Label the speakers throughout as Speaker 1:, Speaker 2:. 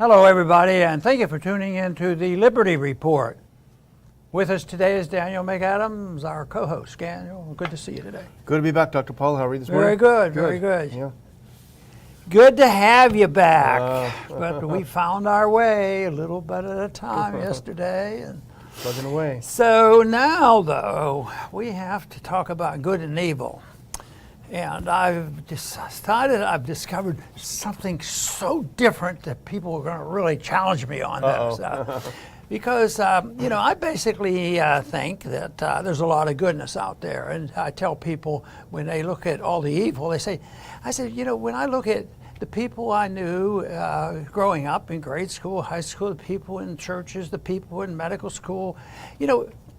Speaker 1: Hello, everybody, and thank you for tuning in to the Liberty Report. With us today is Daniel McAdams, our co-host. Daniel, good to see you today.
Speaker 2: Good to be back, Dr. Paul. How are you this morning?
Speaker 1: Very good, very good.
Speaker 2: Yeah.
Speaker 1: Good to have you back. But we found our way a little bit at a time yesterday. And
Speaker 2: plugging away.
Speaker 1: so now, though, we have to talk about good and evil. And I've discovered something so different that people are going to really challenge me on this. Because, I basically think that there's a lot of goodness out there. And I tell people when they look at all the evil, I said, when I look at the people I knew growing up in grade school, high school, the people in churches, the people in medical school,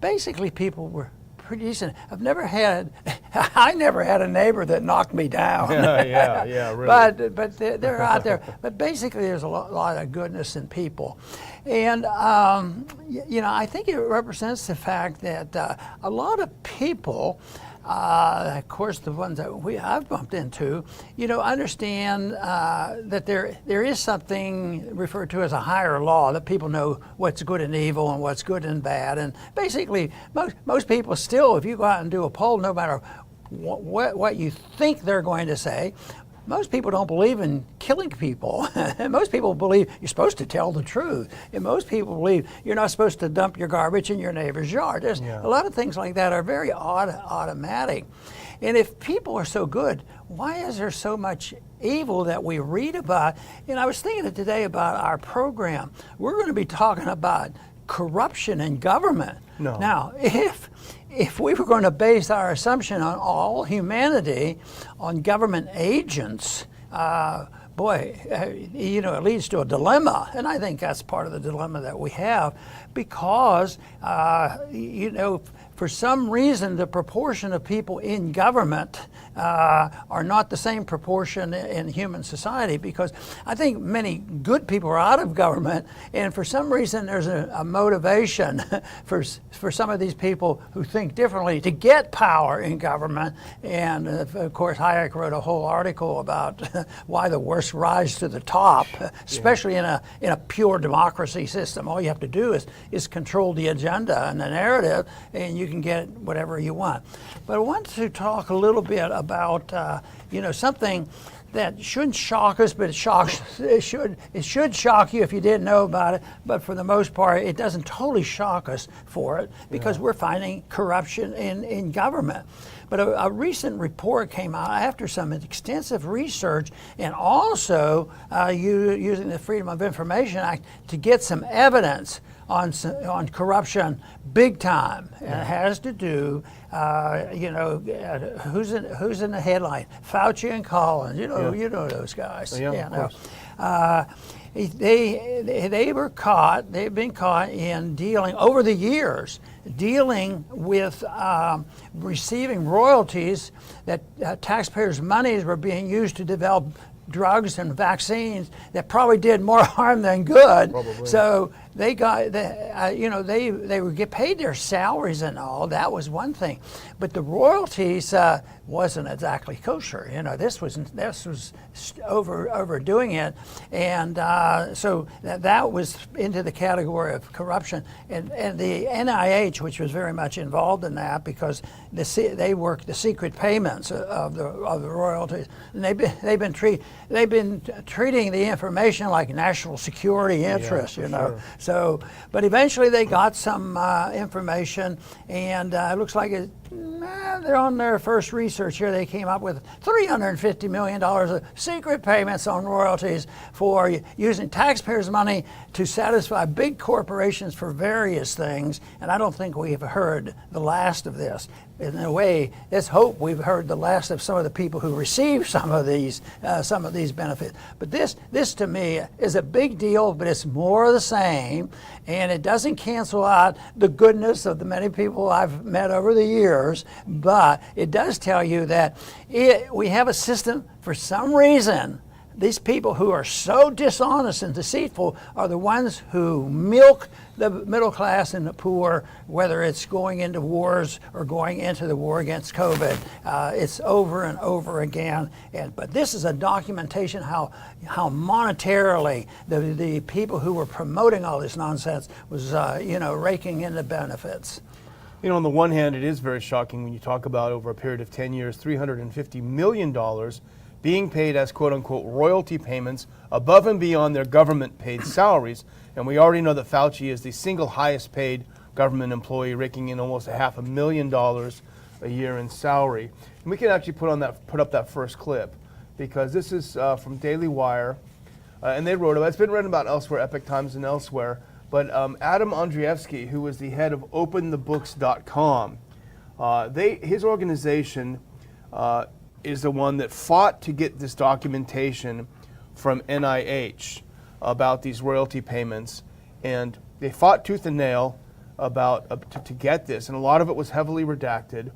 Speaker 1: basically people were pretty decent. I never had a neighbor that knocked me down.
Speaker 2: Yeah, really.
Speaker 1: But they're out there. But basically, there's a lot of goodness in people, and I think it represents the fact that a lot of people. Of course, the ones that I've bumped into, understand that there is something referred to as a higher law, that people know what's good and evil and what's good and bad. And basically, most people still, if you go out and do a poll, no matter what you think they're going to say, most people don't believe in killing people. Most people believe you're supposed to tell the truth. And most people believe you're not supposed to dump your garbage in your neighbor's yard. There's a lot of things like that are very automatic. And if people are so good, why is there so much evil that we read about? And I was thinking today about our program. We're going to be talking about corruption in government.
Speaker 2: No.
Speaker 1: Now, if we were going to base our assumption on all humanity on government agents, it leads to a dilemma. And I think that's part of the dilemma that we have because, for some reason, the proportion of people in government are not the same proportion in human society, because I think many good people are out of government, and for some reason there's a motivation for some of these people who think differently to get power in government. And of course, Hayek wrote a whole article about why the worst rise to the top, especially in a pure democracy system. All you have to do is control the agenda and the narrative, and you can get whatever you want. But I want to talk a little bit about something that shouldn't shock us, but it should shock you if you didn't know about it. But for the most part, it doesn't totally shock us for it, because we're finding corruption in government. But a recent report came out after some extensive research, and also using the Freedom of Information Act to get some evidence on corruption big time. And it has to do, who's in the headline? Fauci and Collins. You know those guys. They've been caught in dealing over the years, dealing with receiving royalties that taxpayers' monies were being used to develop drugs and vaccines that probably did more harm than good.
Speaker 2: Probably.
Speaker 1: So they got, they would get paid their salaries and all. That was one thing, but the royalties wasn't exactly kosher. This was overdoing it, and so that was into the category of corruption. And the NIH, which was very much involved in that, because they work the secret payments of the royalties, and they've been treating the information like national security interests.
Speaker 2: Sure.
Speaker 1: So, but eventually they got some information, and it looks like they're on their first research here. They came up with $350 million of secret payments on royalties for using taxpayers' money to satisfy big corporations for various things. And I don't think we've heard the last of this. In a way, let's hope we've heard the last of some of the people who receive some of these benefits. But this to me is a big deal, but it's more of the same, and it doesn't cancel out the goodness of the many people I've met over the years. But it does tell you that we have a system for some reason these people who are so dishonest and deceitful are the ones who milk the middle class and the poor, whether it's going into wars or going into the war against COVID. It's over and over again. But this is a documentation how monetarily the people who were promoting all this nonsense was, raking in the benefits.
Speaker 2: You know, on the one hand, it is very shocking when you talk about over a period of 10 years, $350 million being paid as quote-unquote royalty payments above and beyond their government-paid salaries. And we already know that Fauci is the single highest paid government employee, raking in almost $500,000 a year in salary. And we can actually put up that first clip, because this is from Daily Wire, and they wrote about it. It's been written about elsewhere, Epoch Times and elsewhere. But Adam Andrzejewski, who was the head of OpenTheBooks.com, his organization is the one that fought to get this documentation from NIH about these royalty payments, and they fought tooth and nail about to get this, and a lot of it was heavily redacted.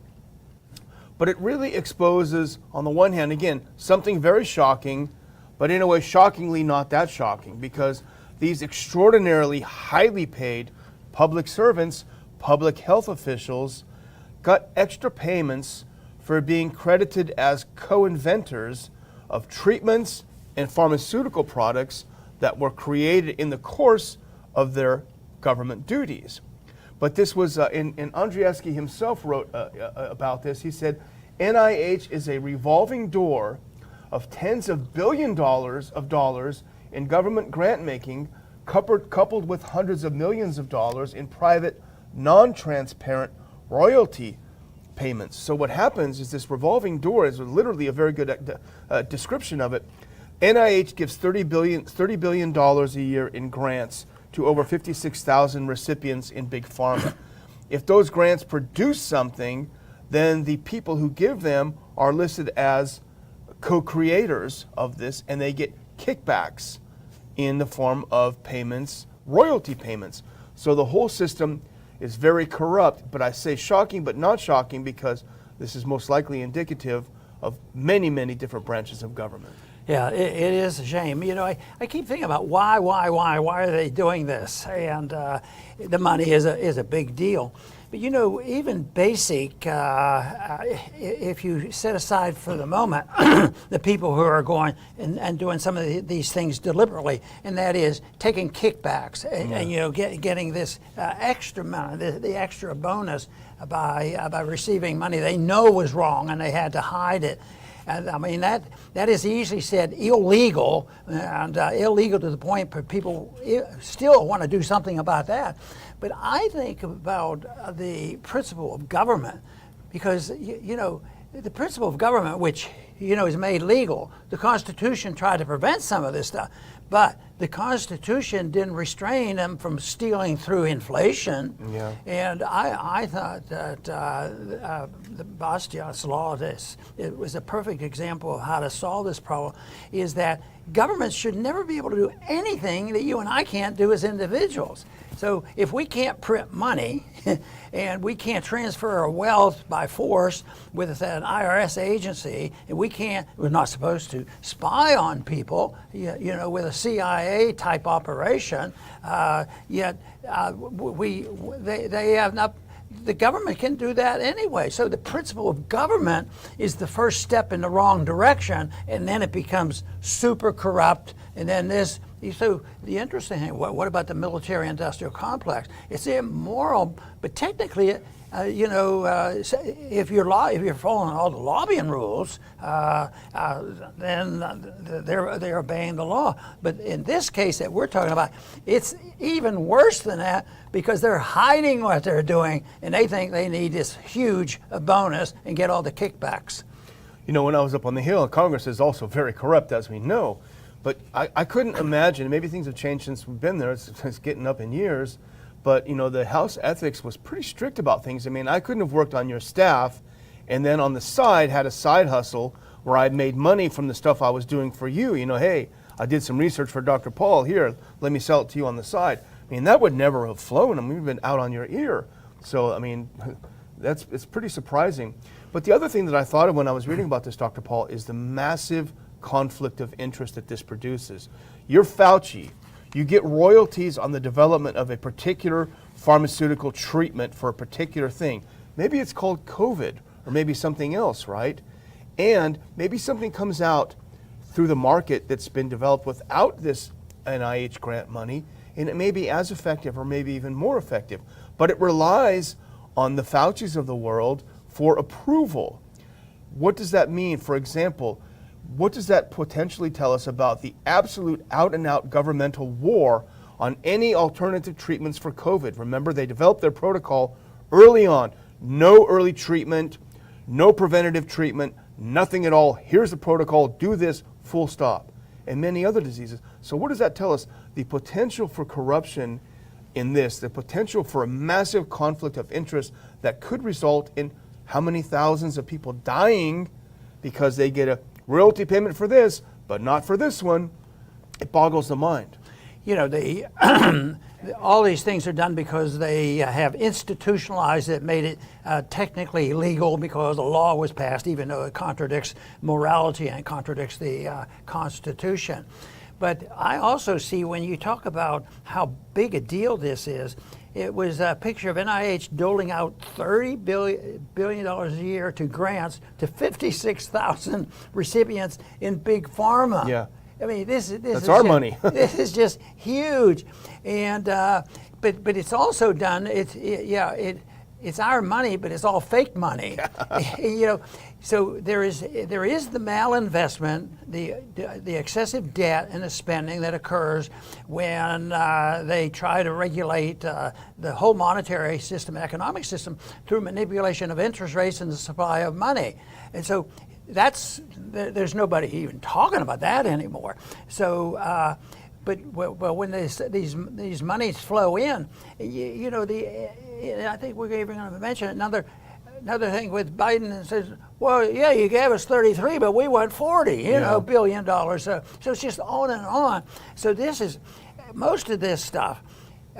Speaker 2: But it really exposes, on the one hand, again, something very shocking, but in a way shockingly not that shocking, because these extraordinarily highly paid public servants, public health officials, got extra payments for being credited as co-inventors of treatments and pharmaceutical products that were created in the course of their government duties. But this was, and Andrzejewski himself wrote about this. He said, NIH is a revolving door of tens of billions of dollars in government grant making, coupled with hundreds of millions of dollars in private, non-transparent royalty payments. So what happens is this revolving door is literally a very good description of it. NIH gives $30 billion a year in grants to over 56,000 recipients in big pharma. If those grants produce something, then the people who give them are listed as co-creators of this, and they get kickbacks in the form of payments, royalty payments. So the whole system is very corrupt, but I say shocking but not shocking, because this is most likely indicative of many, many different branches of government.
Speaker 1: Yeah, it is a shame. You know, I keep thinking about why are they doing this? And the money is a big deal. But you know, even basic, if you set aside for the moment the people who are going and doing some of these things deliberately, and that is taking kickbacks and you know, getting this extra money, the extra bonus by receiving money they know was wrong and they had to hide it. And I mean, that is easily said illegal, and illegal to the point where people still want to do something about that. But I think about the principle of government, because, you know, the principle of government, which, you know, is made legal. The Constitution tried to prevent some of this stuff, but the Constitution didn't restrain them from stealing through inflation. Yeah. And I thought that the Bastiat's law, it was a perfect example of how to solve this problem, is that governments should never be able to do anything that you and I can't do as individuals. So if we can't print money and we can't transfer our wealth by force with an IRS agency, and we're not supposed to spy on people, you know, with a CIA type operation, yet they have not. The government can do that anyway. So the principle of government is the first step in the wrong direction, and then it becomes super corrupt, and then this. So the interesting thing, what about the military-industrial complex? It's immoral, but technically, you know, if you're following all the lobbying rules, then they're obeying the law. But in this case that we're talking about, it's even worse than that, because they're hiding what they're doing, and they think they need this huge bonus and get all the kickbacks.
Speaker 2: You know, when I was up on the Hill, Congress is also very corrupt, as we know. But I couldn't imagine, maybe things have changed since we've been there, it's getting up in years, but you know, the House ethics was pretty strict about things. I mean, I couldn't have worked on your staff and then on the side had a side hustle where I made money from the stuff I was doing for you. You know, hey, I did some research for Dr. Paul, here, let me sell it to you on the side. I mean, that would never have flown. I mean, we've been out on your ear. So, I mean, it's pretty surprising. But the other thing that I thought of when I was reading about this, Dr. Paul, is the massive conflict of interest that this produces. You're Fauci. You get royalties on the development of a particular pharmaceutical treatment for a particular thing. Maybe it's called COVID, or maybe something else, right? And maybe something comes out through the market that's been developed without this NIH grant money, and it may be as effective or maybe even more effective. But it relies on the Faucis of the world for approval. What does that mean? For example, what does that potentially tell us about the absolute out-and-out governmental war on any alternative treatments for COVID? Remember, they developed their protocol early on. No early treatment, no preventative treatment, nothing at all. Here's the protocol, do this, full stop. And many other diseases. So what does that tell us? The potential for corruption in this, the potential for a massive conflict of interest that could result in how many thousands of people dying because they get a royalty payment for this, but not for this one. It boggles the mind.
Speaker 1: You know, all these things are done because they have institutionalized it, made it technically legal because the law was passed, even though it contradicts morality and it contradicts the Constitution. But I also see when you talk about how big a deal this is, it was a picture of NIH doling out $30 billion a year to grants to 56,000 recipients in big pharma.
Speaker 2: Yeah.
Speaker 1: I mean, this
Speaker 2: That's
Speaker 1: is
Speaker 2: our
Speaker 1: just,
Speaker 2: money.
Speaker 1: This is just huge, and but it's also done. It's our money, but it's all fake money. You know, so there is the malinvestment, the excessive debt and the spending that occurs when they try to regulate the whole monetary system, economic system, through manipulation of interest rates and the supply of money, and so. There's nobody even talking about that anymore. So, but when these monies flow in, you know, I think we're even going to mention another thing with Biden and says, well, yeah, you gave us 33, but we want 40, $1 billion. So it's just on and on. So this is most of this stuff.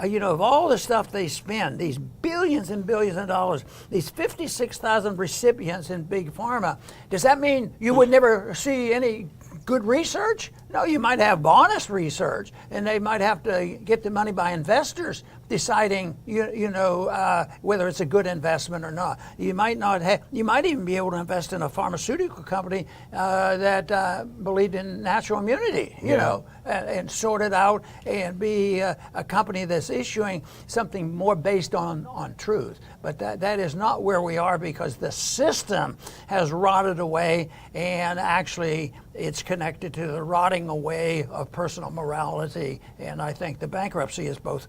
Speaker 1: You know, of all the stuff they spend, these billions and billions of dollars, these 56,000 recipients in big pharma, does that mean you would never see any good research? No, you might have honest research, and they might have to get the money by investors deciding, whether it's a good investment or not. You might not have. You might even be able to invest in a pharmaceutical company that believed in natural immunity, and sort it out and be a company that's issuing something more based on truth. But that is not where we are because the system has rotted away, and actually it's connected to the rotting away of personal morality. And I think the bankruptcy is both,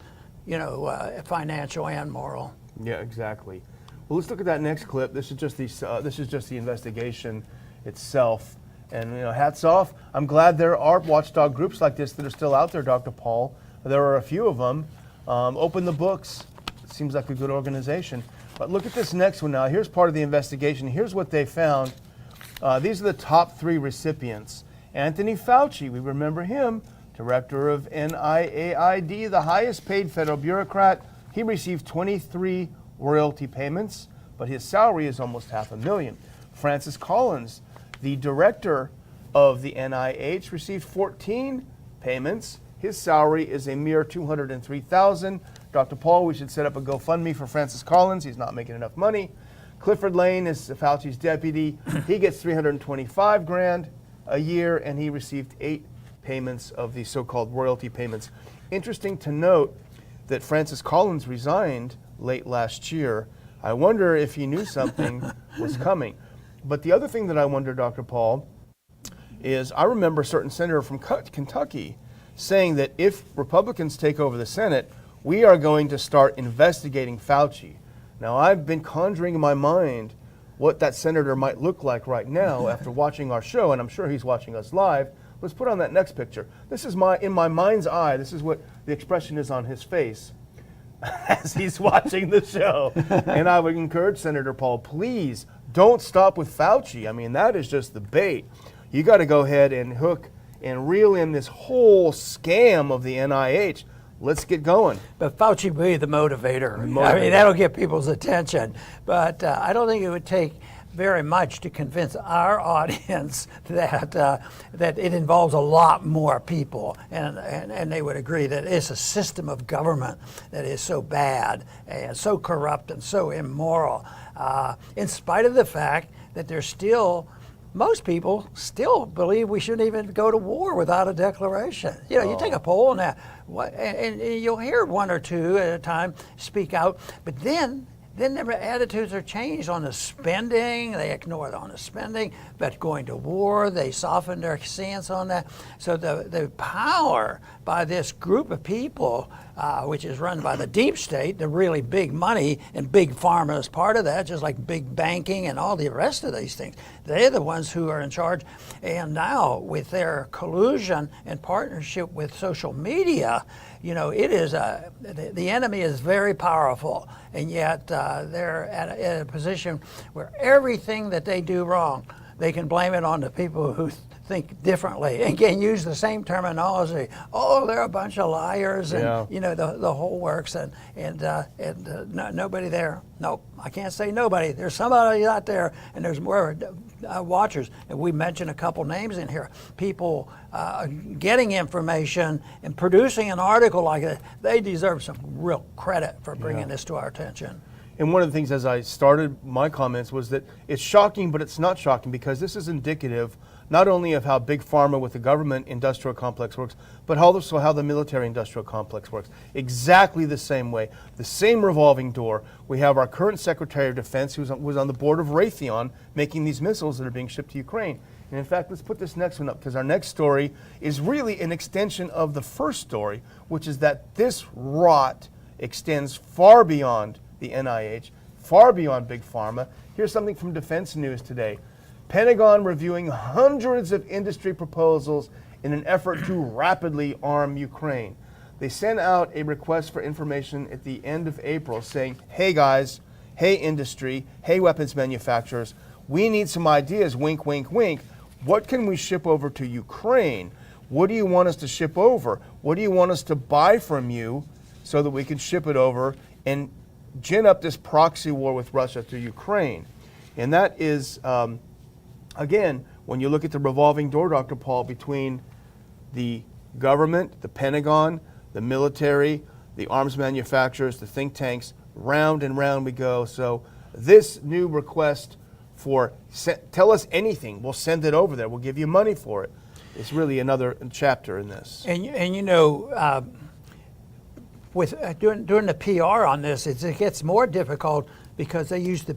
Speaker 1: financial and moral.
Speaker 2: Yeah, exactly. Well, let's look at that next clip. This is just the investigation itself. And hats off. I'm glad there are watchdog groups like this that are still out there, Dr. Paul. There are a few of them. Open the books. It seems like a good organization. But look at this next one now. Here's part of the investigation. Here's what they found. These are the top 3 recipients. Anthony Fauci, we remember him, director of NIAID, the highest paid federal bureaucrat. He received 23 royalty payments, but his salary is almost $500,000. Francis Collins, the director of the NIH, received 14 payments. His salary is a mere $203,000. Dr. Paul, we should set up a GoFundMe for Francis Collins. He's not making enough money. Clifford Lane is Fauci's deputy. He gets $325,000 a year, and he received 8 payments of the so-called royalty payments. Interesting to note that Francis Collins resigned late last year. I wonder if he knew something was coming. But the other thing that I wonder, Dr. Paul, is I remember a certain senator from Kentucky saying that if Republicans take over the Senate, we are going to start investigating Fauci. Now, I've been conjuring in my mind what that senator might look like right now after watching our show, and I'm sure he's watching us live. Let's put on that next picture. This is in my mind's eye, this is what the expression is on his face as he's watching the show. And I would encourage Senator Paul, please don't stop with Fauci. I mean, that is just the bait. You got to go ahead and hook and reel in this whole scam of the NIH. Let's get going.
Speaker 1: But Fauci will be the motivator. I mean, that'll get people's attention. But I don't think it would take very much to convince our audience that that it involves a lot more people, and they would agree that it's a system of government that is so bad and so corrupt and so immoral, in spite of the fact that there's still most people still believe we shouldn't even go to war without a declaration. You take a poll now, and you'll hear one or two at a time speak out, but then their attitudes are changed on the spending. They ignore it on the spending, but going to war, they soften their stance on that. So the power by this group of people, which is run by the deep state, the really big money, and big pharma is part of that, just like big banking and all the rest of these things. They're the ones who are in charge. And now with their collusion and partnership with social media, it is the enemy is very powerful, and yet they're at a position where everything that they do wrong, they can blame it on the people who think differently and can use the same terminology. Oh, they're a bunch of liars, and the whole works, and nobody there. Nope, I can't say nobody. There's somebody out there, and there's more watchers. And we mentioned a couple names in here. People getting information and producing an article like that. They deserve some real credit for bringing this to our attention.
Speaker 2: And one of the things as I started my comments was that it's shocking, but it's not shocking, because this is indicative not only of how big pharma with the government industrial complex works, but also how the military industrial complex works. Exactly the same way, the same revolving door. We have our current Secretary of Defense, who was on the board of Raytheon, making these missiles that are being shipped to Ukraine. And in fact, let's put this next one up, because our next story is really an extension of the first story, which is that this rot extends far beyond the NIH, far beyond big pharma. Here's something from Defense News today. Pentagon reviewing hundreds of industry proposals in an effort to rapidly arm Ukraine. They sent out a request for information at the end of April saying, hey guys, hey industry, hey weapons manufacturers, we need some ideas, wink, wink, wink. What can we ship over to Ukraine? What do you want us to ship over? What do you want us to buy from you so that we can ship it over and gin up this proxy war with Russia to Ukraine? And that is, again, when you look at the revolving door, Dr. Paul, between the government, the Pentagon, the military, the arms manufacturers, the think tanks, round and round we go. So this new request for tell us anything, we'll send it over there, we'll give you money for it, it's really another chapter in this.
Speaker 1: And with doing the PR on this, it gets more difficult because they use the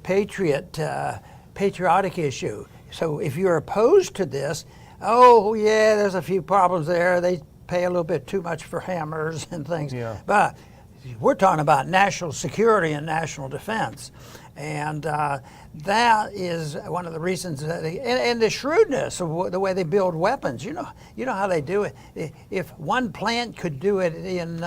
Speaker 1: patriotic issue. So if you're opposed to this, oh yeah, there's a few problems there. They pay a little bit too much for hammers and things. Yeah. But we're talking about national security and national defense. And that is one of the reasons that and the shrewdness of the way they build weapons. You know how they do it. If one plant could do it in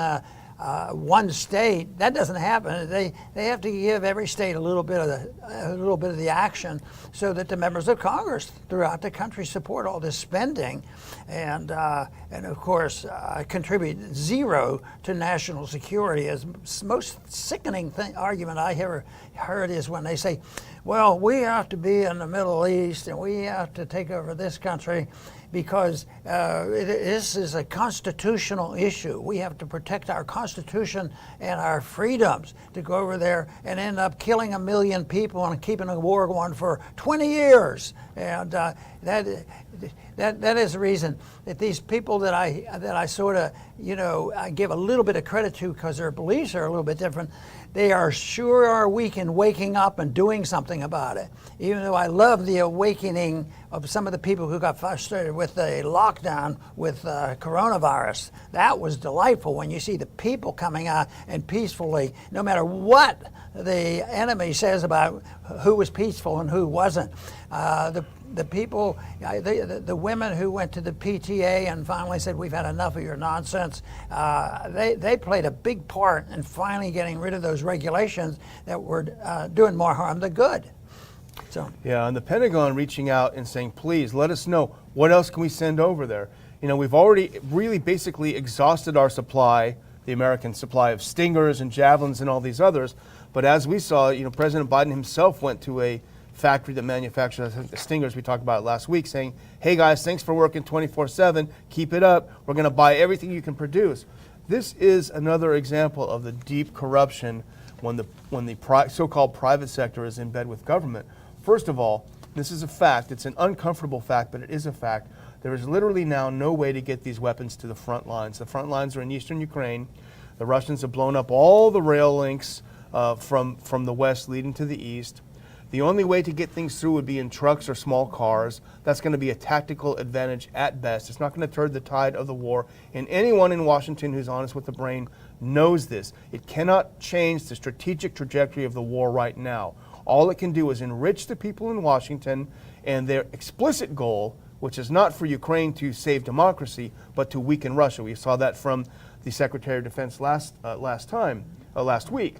Speaker 1: one state, that doesn't happen. They have to give every state a little bit of the action, so that the members of Congress throughout the country support all this spending, and of course contribute zero to national security. As most sickening argument I ever heard is when they say, well, we have to be in the Middle East and we have to take over this country because this is a constitutional issue. We have to protect our Constitution and our freedoms to go over there and end up killing 1 million people and keeping a war going for 20 years. And that is the reason that these people that I sort of, I give a little bit of credit to because their beliefs are a little bit different. They are weak in waking up and doing something about it. Even though I love the awakening of some of the people who got frustrated with the lockdown with coronavirus. That was delightful when you see the people coming out and peacefully, no matter what the enemy says about who was peaceful and who wasn't. The people, the women who went to the PTA and finally said, we've had enough of your nonsense, they played a big part in finally getting rid of those regulations that were doing more harm than good. So. Yeah,
Speaker 2: and the Pentagon reaching out and saying, please let us know, what else can we send over there? We've already really basically exhausted our supply, the American supply of Stingers and Javelins and all these others. But as we saw, President Biden himself went to a factory that manufactures the Stingers we talked about last week, saying, hey guys, thanks for working 24/7, keep it up, we're going to buy everything you can produce. This is another example of the deep corruption when the so-called private sector is in bed with government. First of all, this is a fact, it's an uncomfortable fact, but it is a fact. There is literally now no way to get these weapons to the front lines. The front lines are in eastern Ukraine. The Russians have blown up all the rail links from the west leading to the east. The only way to get things through would be in trucks or small cars. That's going to be a tactical advantage at best. It's not going to turn the tide of the war. And anyone in Washington who's honest with the brain knows this. It cannot change the strategic trajectory of the war right now. All it can do is enrich the people in Washington, and their explicit goal, which is not for Ukraine to save democracy, but to weaken Russia. We saw that from the Secretary of Defense last week.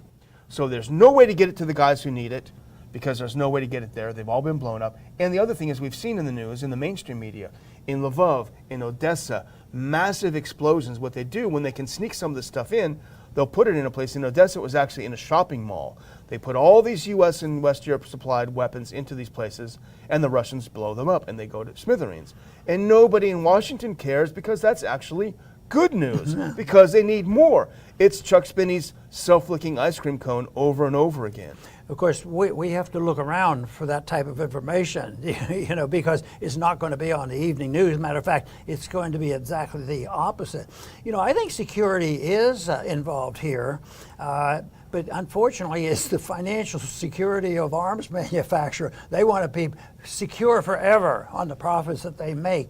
Speaker 2: So there's no way to get it to the guys who need it, because there's no way to get it there. They've all been blown up. And the other thing is, we've seen in the news, in the mainstream media, in Lvov, in Odessa, massive explosions. What they do when they can sneak some of this stuff in, they'll put it in a place. In Odessa, it was actually in a shopping mall. They put all these U.S. and West Europe supplied weapons into these places, and the Russians blow them up, and they go to smithereens. And nobody in Washington cares, because that's actually good news, because they need more. It's Chuck Spinney's self-licking ice cream cone over and over again.
Speaker 1: Of course, we have to look around for that type of information, you know, because it's not going to be on the evening news. As a matter of fact, it's going to be exactly the opposite. You know, I think security is involved here, but unfortunately, it's the financial security of arms manufacturer. They want to be secure forever on the profits that they make.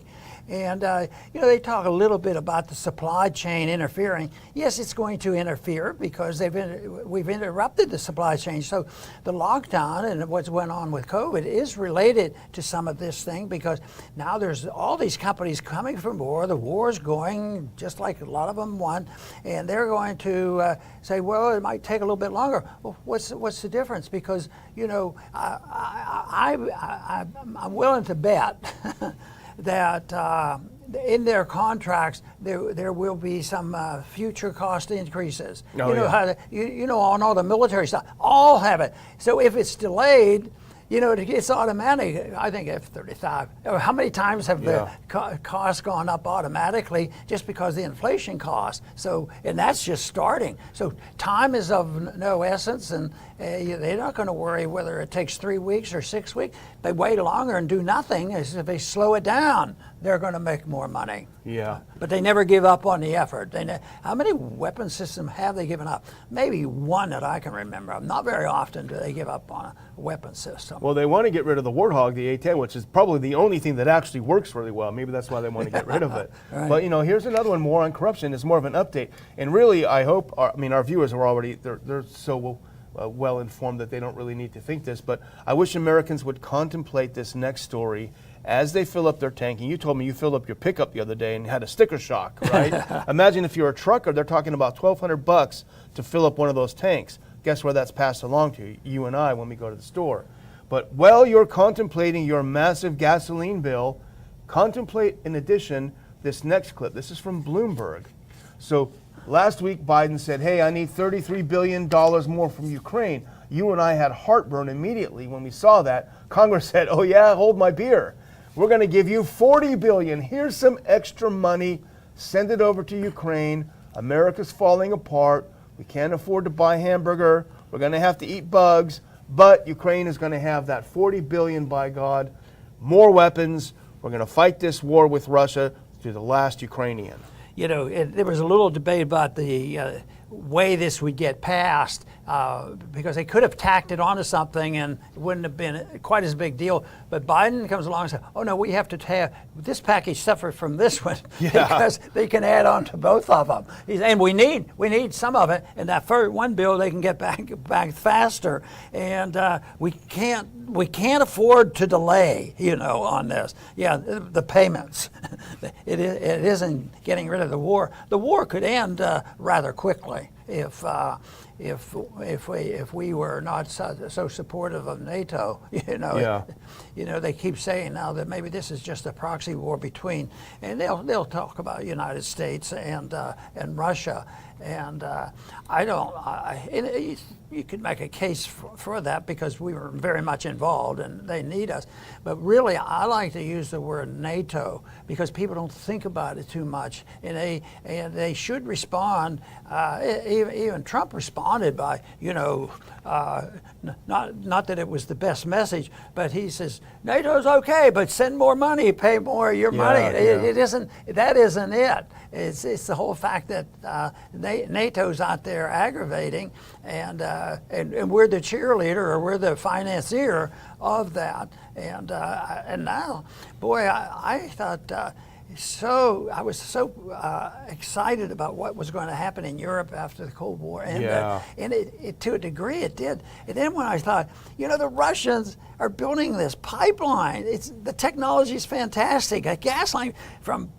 Speaker 1: And, you know, they talk a little bit about the supply chain interfering. Yes, it's going to interfere because we've interrupted the supply chain. So the lockdown and what's went on with COVID is related to some of this thing, because now there's all these companies coming from war. The war's going just like a lot of them won. And they're going to say, well, it might take a little bit longer. Well, what's the difference? Because, you know, I'm willing to bet that in their contracts there will be some future cost increases.
Speaker 2: Oh,
Speaker 1: you know,
Speaker 2: yeah.
Speaker 1: you know, on all the military stuff, all have it. So if it's delayed, you know, it's automatic. I think F-35. How many times have the costs gone up automatically just because of the inflation cost? So, and that's just starting. So time is of no essence, and they're not going to worry whether it takes 3 weeks or 6 weeks. They wait longer and do nothing. If they slow it down, they're going to make more money.
Speaker 2: Yeah.
Speaker 1: But they never give up on the effort. How many weapon systems have they given up? Maybe one that I can remember. Not very often do they give up on a weapon system.
Speaker 2: Well, they want to get rid of the Warthog, the A-10, which is probably the only thing that actually works really well. Maybe that's why they want to get rid of it.
Speaker 1: Right.
Speaker 2: But, you know, here's another one more on corruption. It's more of an update. And really, I hope, our viewers are already, they're so well informed that they don't really need to think this, but I wish Americans would contemplate this next story as they fill up their tank. And you told me you filled up your pickup the other day and had a sticker shock, right? Imagine if you're a trucker, they're talking about $1,200 to fill up one of those tanks. Guess where that's passed along to? You and I when we go to the store. But while you're contemplating your massive gasoline bill, contemplate in addition this next clip. This is from Bloomberg. So last week Biden said, hey, I need $33 billion more from Ukraine. You and I had heartburn immediately when we saw that. Congress said, oh yeah, hold my beer. We're going to give you $40 billion. Here's some extra money. Send it over to Ukraine. America's falling apart. We can't afford to buy hamburger. We're going to have to eat bugs. But Ukraine is going to have that $40 billion, by God. More weapons. We're going to fight this war with Russia to the last Ukrainian.
Speaker 1: You know, there was a little debate about the way this would get passed, because they could have tacked it onto something and it wouldn't have been quite as big deal. But Biden comes along and says, oh no, we have to have this package separate from this one, because they can add on to both of them. And we need some of it. And that first one bill they can get back faster. And we can't afford to delay, you know, on this. Yeah, the payments. It isn't getting rid of the war. The war could end rather quickly if we were not so supportive of NATO, you know.
Speaker 2: Yeah.
Speaker 1: they keep saying now that maybe this is just a proxy war between, and they'll talk about United States and Russia. And you could make a case for that because we were very much involved and they need us. But really, I like to use the word NATO because people don't think about it too much, and they should respond. Even Trump responded by, not that it was the best message, but he says NATO's okay, but send more money, pay more of your money. It isn't. That isn't it. It's the whole fact that NATO's out there aggravating, and we're the cheerleader or we're the financier of that. And now, boy, I thought I was so excited about what was going to happen in Europe after the Cold War ended, and it to a degree it did. And then when I thought, the Russians are building this pipeline. The technology is fantastic. A gas line from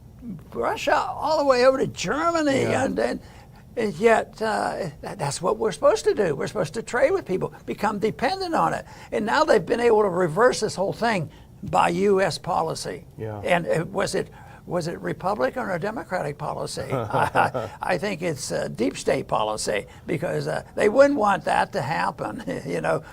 Speaker 1: Russia all the way over to Germany, and yet that's what we're supposed to do. We're supposed to trade with people, become dependent on it. And now they've been able to reverse this whole thing by U.S. policy.
Speaker 2: Yeah.
Speaker 1: And was it Republican or Democratic policy? I think it's deep state policy because they wouldn't want that to happen,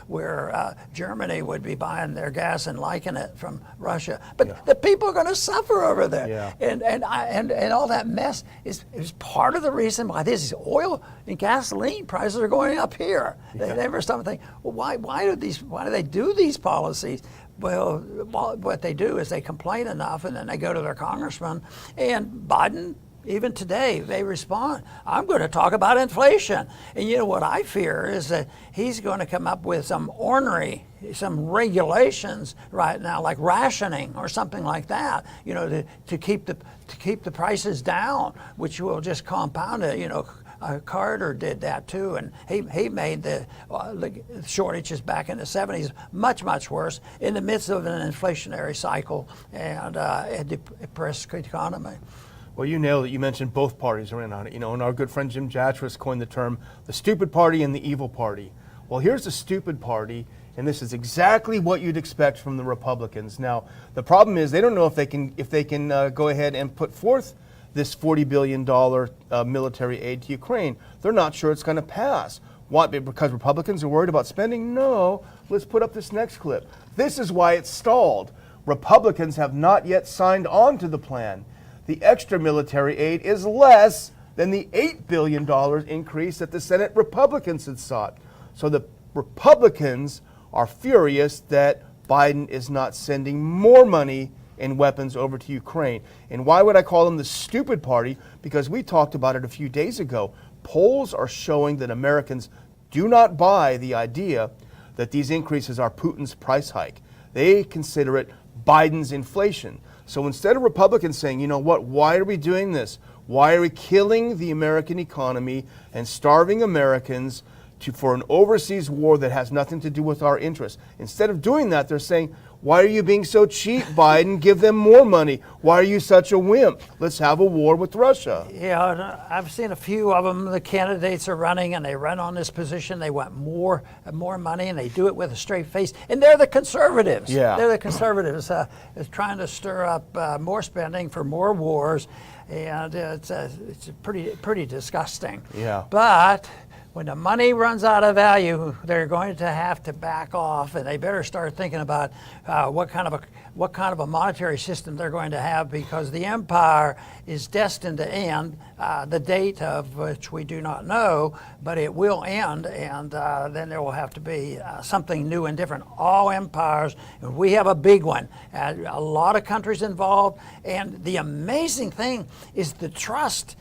Speaker 1: where Germany would be buying their gas and liking it from Russia. But the people are going to suffer over there.
Speaker 2: Yeah.
Speaker 1: And all that mess is part of the reason why these oil and gasoline prices are going up here. They never stop and think, well, why do they do these policies? Well, what they do is they complain enough and then they go to their congressman, and Biden, even today, they respond. I'm going to talk about inflation. And what I fear is that he's going to come up with some regulations right now, like rationing or something like that, to keep the prices down, which will just compound it, Carter did that too, and he made the shortages back in the 70s much, much worse in the midst of an inflationary cycle and a depressed economy.
Speaker 2: Well, you nailed it. You mentioned both parties are in on it. And our good friend Jim Jatras coined the term the stupid party and the evil party. Well, here's the stupid party, and this is exactly what you'd expect from the Republicans. Now, the problem is they don't know if they can go ahead and put forth this $40 billion military aid to Ukraine. They're not sure it's going to pass. What, because Republicans are worried about spending? No. Let's put up this next clip. This is why it's stalled. Republicans have not yet signed on to the plan. The extra military aid is less than the $8 billion increase that the Senate Republicans had sought. So the Republicans are furious that Biden is not sending more money and weapons over to Ukraine. And why would I call them the stupid party? Because we talked about it a few days ago. Polls are showing that Americans do not buy the idea that these increases are Putin's price hike. They consider it Biden's inflation. So instead of Republicans saying, why are we doing this? Why are we killing the American economy and starving Americans for an overseas war that has nothing to do with our interests? Instead of doing that, they're saying, why are you being so cheap, Biden? Give them more money. Why are you such a wimp? Let's have a war with Russia.
Speaker 1: Yeah, I've seen a few of them. The candidates are running, and they run on this position. They want more money, and they do it with a straight face. And they're the conservatives.
Speaker 2: Yeah.
Speaker 1: They're the conservatives trying to stir up more spending for more wars, and it's pretty disgusting.
Speaker 2: Yeah.
Speaker 1: But when the money runs out of value, they're going to have to back off, and they better start thinking about what kind of a monetary system they're going to have, because the empire is destined to end. The date of which we do not know, but it will end, and then there will have to be something new and different. All empires, we have a big one, a lot of countries involved, and the amazing thing is the trust.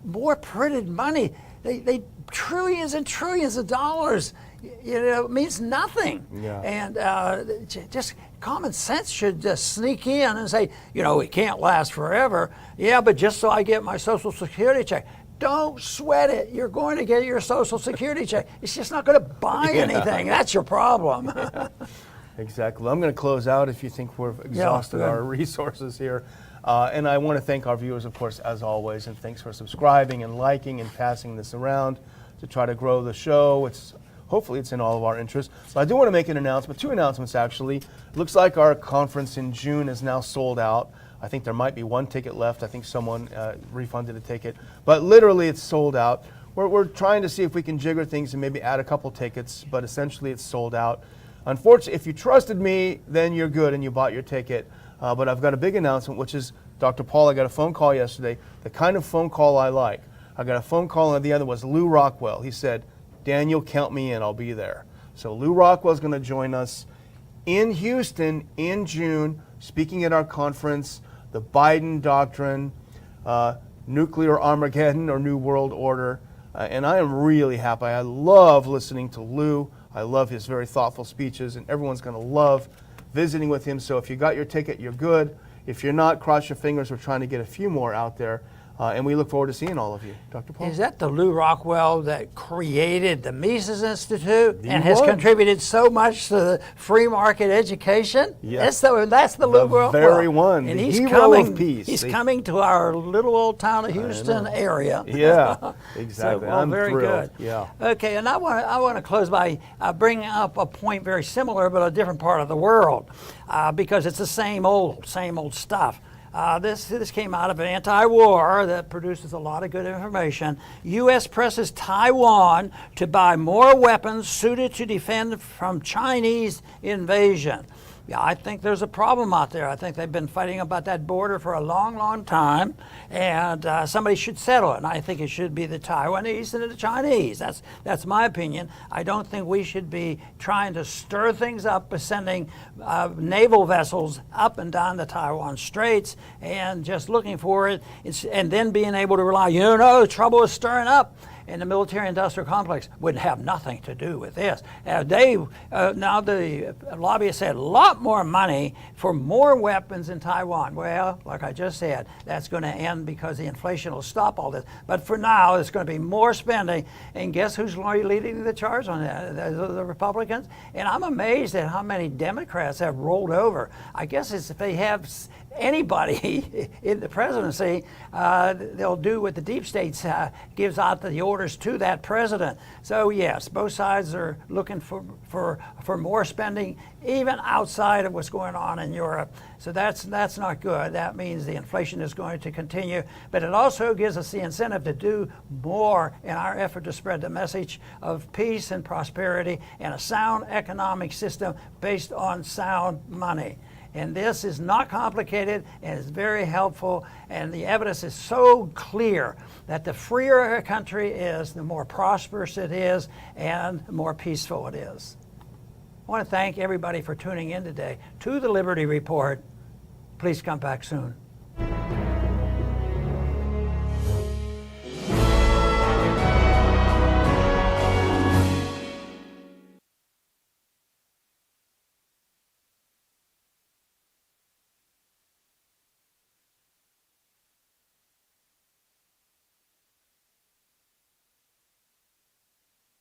Speaker 1: More printed money. They trillions and trillions of dollars, it means nothing.
Speaker 2: Yeah.
Speaker 1: And just common sense should just sneak in and say, it can't last forever. Yeah, but just so I get my Social Security check. Don't sweat it. You're going to get your Social Security check. It's just not going to buy anything. That's your problem.
Speaker 2: Exactly. I'm going to close out if you think we've exhausted our resources here. And I want to thank our viewers, of course, as always, and thanks for subscribing and liking and passing this around to try to grow the show. It's hopefully it's in all of our interests. But I do want to make an announcement, 2 announcements actually. It looks like our conference in June is now sold out. I think there might be 1 ticket left. I think someone refunded a ticket. But literally it's sold out. We're trying to see if we can jigger things and maybe add a couple tickets, but essentially it's sold out. Unfortunately, if you trusted me, then you're good and you bought your ticket. But I've got a big announcement, which is, Dr. Paul, I got a phone call yesterday, the kind of phone call I like. I got a phone call, and the other was Lou Rockwell. He said, Daniel, count me in, I'll be there. So Lou Rockwell's going to join us in Houston in June, speaking at our conference, The Biden Doctrine, Nuclear Armageddon or New World Order. And I am really happy. I love listening to Lou. I love his very thoughtful speeches, and everyone's going to love visiting with him. So if you got your ticket, you're good. If you're not, cross your fingers. We're trying to get a few more out there. And we look forward to seeing all of you. Dr. Paul?
Speaker 1: Is that the Lou Rockwell that created the Mises Institute and
Speaker 2: He
Speaker 1: has
Speaker 2: was.
Speaker 1: contributed so much to the free market education?
Speaker 2: Yes.
Speaker 1: That's the Lou Rockwell.
Speaker 2: very one,
Speaker 1: And
Speaker 2: the
Speaker 1: he's
Speaker 2: hero
Speaker 1: coming,
Speaker 2: of peace.
Speaker 1: He's coming to our little old town of Houston area.
Speaker 2: Yeah, exactly.
Speaker 1: So, well,
Speaker 2: I'm
Speaker 1: very
Speaker 2: thrilled.
Speaker 1: good.
Speaker 2: Yeah.
Speaker 1: Okay, and I want to close by bringing up a point very similar, but a different part of the world, because it's the same old stuff. This came out of an anti-war that produces a lot of good information. U.S. presses Taiwan to buy more weapons suited to defend from Chinese invasion. Yeah, I think there's a problem out there. I think they've been fighting about that border for a long, long time, and somebody should settle it. And I think it should be the Taiwanese and the Chinese. That's my opinion. I don't think we should be trying to stir things up by sending naval vessels up and down the Taiwan Straits and just looking for it, and then being able to rely, the trouble is stirring up. And the military-industrial complex would have nothing to do with this. Now the lobbyists said a lot more money for more weapons in Taiwan. Well, like I just said, that's going to end because the inflation will stop all this. But for now, there's going to be more spending. And guess who's leading the charge on that? The Republicans. And I'm amazed at how many Democrats have rolled over. I guess it's if they have anybody in the presidency, they'll do what the deep state gives out the orders to that president. So yes, both sides are looking for more spending, even outside of what's going on in Europe. So that's not good. That means the inflation is going to continue, but it also gives us the incentive to do more in our effort to spread the message of peace and prosperity and a sound economic system based on sound money. And this is not complicated, and it's very helpful, and the evidence is so clear that the freer a country is, the more prosperous it is, and the more peaceful it is. I want to thank everybody for tuning in today to the Liberty Report. Please come back soon.